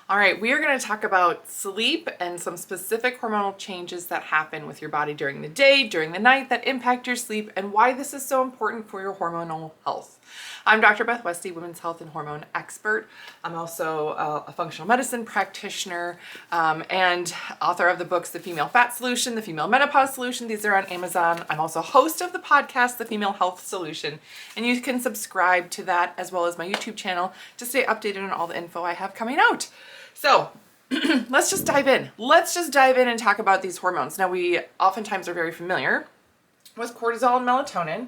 All right, we are going to talk about sleep and some specific hormonal changes that happen with your body during the day, during the night that impact your sleep, and why this is so important for your hormonal health. I'm Dr. Beth Westie, women's health and hormone expert. I'm also a functional medicine practitioner and author of the books The Female Fat Solution, The Female Menopause Solution. These are on Amazon. I'm also host of the podcast, The Female Health Solution, and you can subscribe to that as well as my YouTube channel to stay updated on all the info I have coming out. So let's just dive in. Let's just dive in and talk about these hormones. Now, we oftentimes are very familiar with cortisol and melatonin,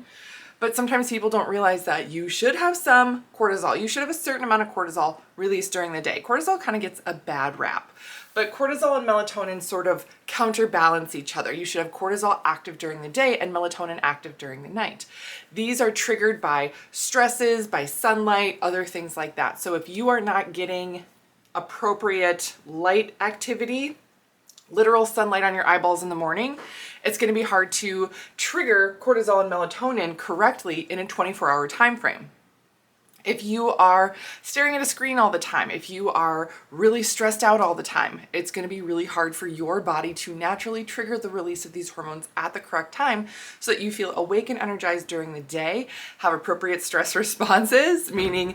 but sometimes people don't realize that you should have some cortisol. You should have a certain amount of cortisol released during the day. Cortisol kind of gets a bad rap, but cortisol and melatonin sort of counterbalance each other. You should have cortisol active during the day and melatonin active during the night. These are triggered by stresses, by sunlight, other things like that. So if you are not getting appropriate light activity, literal sunlight on your eyeballs in the morning, it's going to be hard to trigger cortisol and melatonin correctly in a 24-hour time frame. If you are staring at a screen all the time, if you are really stressed out all the time, it's going to be really hard for your body to naturally trigger the release of these hormones at the correct time so that you feel awake and energized during the day, have appropriate stress responses, meaning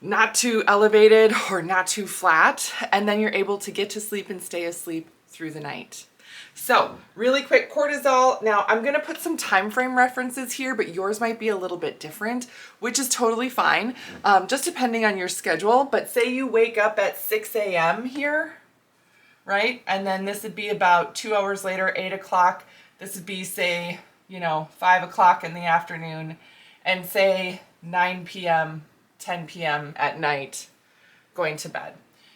not too elevated or not too flat, and then you're able to get to sleep and stay asleep through the night. So really quick, cortisol. Now I'm going to put some time frame references here, but yours might be a little bit different, which is totally fine, just depending on your schedule. But say you wake up at 6 a.m. here, right? And then this would be about 2 hours later, 8 o'clock. This would be, say, 5 o'clock in the afternoon, and say 9 p.m., 10 p.m. at night going to bed.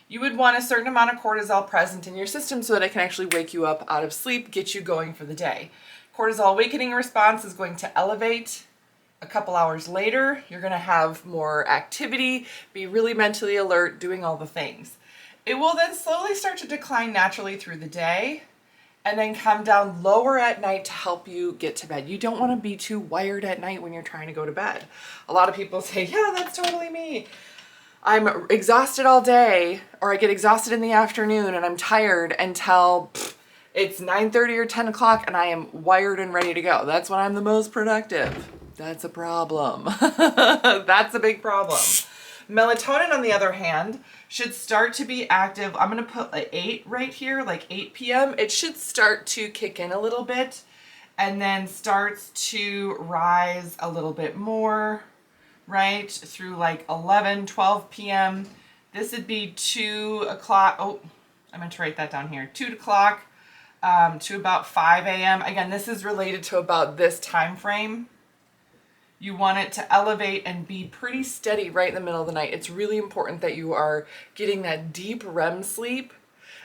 You would want a certain amount of cortisol present in your system so that it can actually wake you up out of sleep, get you going for the day. Cortisol awakening response is going to elevate a couple hours later. You're going to have more activity, be really mentally alert, doing all the things. It will then slowly start to decline naturally through the day and then come down lower at night to help you get to bed. You don't want to be too wired at night when you're trying to go to bed. A lot of people say, yeah, that's totally me. I'm exhausted all day, or I get exhausted in the afternoon and I'm tired until it's 9:30 or 10 o'clock and I am wired and ready to go. That's when I'm the most productive. That's a problem. That's a big problem. Melatonin, on the other hand, should start to be active. I'm going to put like 8 right here, like 8 p.m. It should start to kick in a little bit and then starts to rise a little bit more, right, through like 11, 12 p.m. This would be 2 o'clock. Oh, I meant to write that down here. 2 o'clock to about 5 a.m. Again, this is related to about this time frame. You want it to elevate and be pretty steady right in the middle of the night. It's really important that you are getting that deep REM sleep,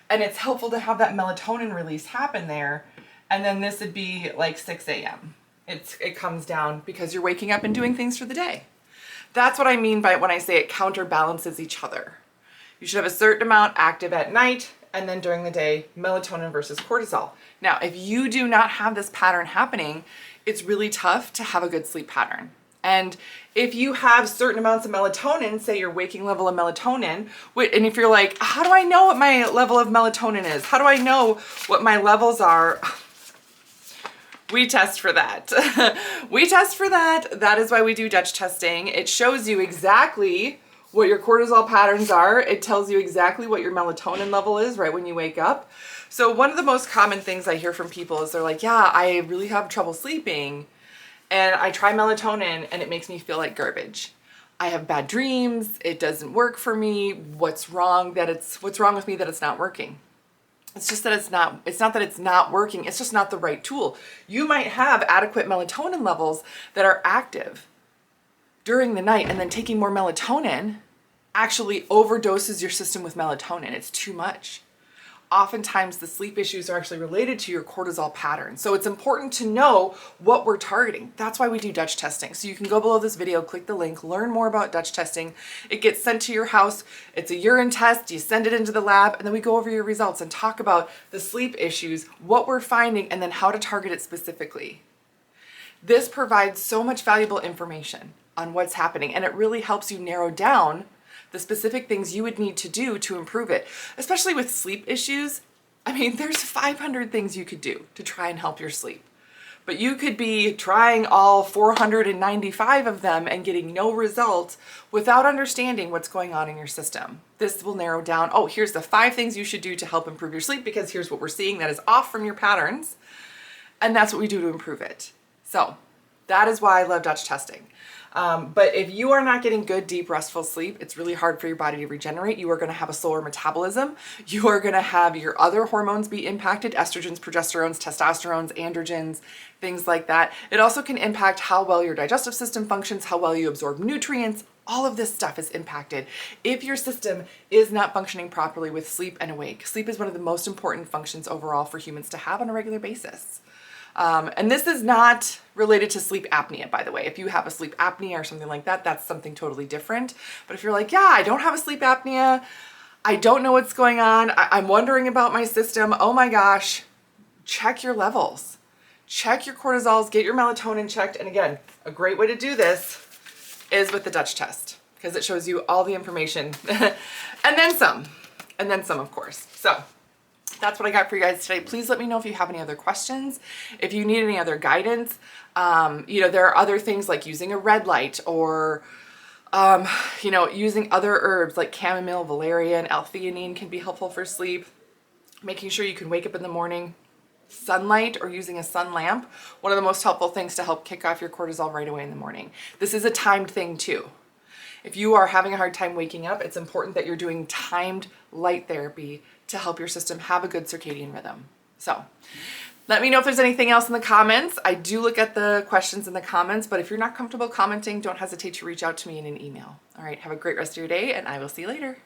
and it's helpful to have that melatonin release happen there. And then this would be like 6 a.m. It comes down because you're waking up and doing things for the day. That's what I mean by when I say it counterbalances each other. You should have a certain amount active at night, and then during the day, melatonin versus cortisol. Now, if you do not have this pattern happening, it's really tough to have a good sleep pattern. And if you have certain amounts of melatonin, say your waking level of melatonin, and if you're like, how do I know what my level of melatonin is? How do I know what my levels are? We test for that. We test for that. That is why we do Dutch testing. It shows you exactly what your cortisol patterns are. It tells you exactly what your melatonin level is right when you wake up. So one of the most common things I hear from people is they're like, yeah, I really have trouble sleeping and I try melatonin and it makes me feel like garbage. I have bad dreams. It doesn't work for me. What's wrong with me that it's not working? It's just that it's not that it's not working. It's just not the right tool. You might have adequate melatonin levels that are active during the night, and then taking more melatonin actually overdoses your system with melatonin. It's too much. Oftentimes the sleep issues are actually related to your cortisol pattern. So it's important to know what we're targeting. That's why we do Dutch testing. So you can go below this video, click the link, learn more about Dutch testing. It gets sent to your house. It's a urine test. You send it into the lab, and then we go over your results and talk about the sleep issues, what we're finding, and then how to target it specifically. This provides so much valuable information on what's happening, and it really helps you narrow down the specific things you would need to do to improve it, especially with sleep issues. I mean, there's 500 things you could do to try and help your sleep. But you could be trying all 495 of them and getting no results without understanding what's going on in your system. This will narrow down, oh, here's the 5 things you should do to help improve your sleep because here's what we're seeing that is off from your patterns. And that's what we do to improve it. So that is why I love Dutch testing. But if you are not getting good, deep, restful sleep, it's really hard for your body to regenerate. You are going to have a slower metabolism. You are going to have your other hormones be impacted, estrogens, progesterones, testosterones, androgens, things like that. It also can impact how well your digestive system functions, how well you absorb nutrients. All of this stuff is impacted if your system is not functioning properly with sleep and awake. Sleep is one of the most important functions overall for humans to have on a regular basis. And this is not related to sleep apnea, by the way. If you have a sleep apnea or something like that, that's something totally different. But if you're like, yeah, I don't have a sleep apnea, I don't know what's going on, I'm wondering about my system, oh my gosh, check your levels. Check your cortisols, get your melatonin checked. And again, a great way to do this is with the Dutch test because it shows you all the information and then some, of course. So that's what I got for you guys today. Please let me know if you have any other questions. If you need any other guidance, there are other things like using a red light or, using other herbs like chamomile, valerian, L-theanine can be helpful for sleep. Making sure you can wake up in the morning, sunlight or using a sun lamp. One of the most helpful things to help kick off your cortisol right away in the morning. This is a timed thing too. If you are having a hard time waking up, it's important that you're doing timed light therapy to help your system have a good circadian rhythm. So let me know if there's anything else in the comments. I do look at the questions in the comments, but if you're not comfortable commenting, don't hesitate to reach out to me in an email. All right, have a great rest of your day and I will see you later.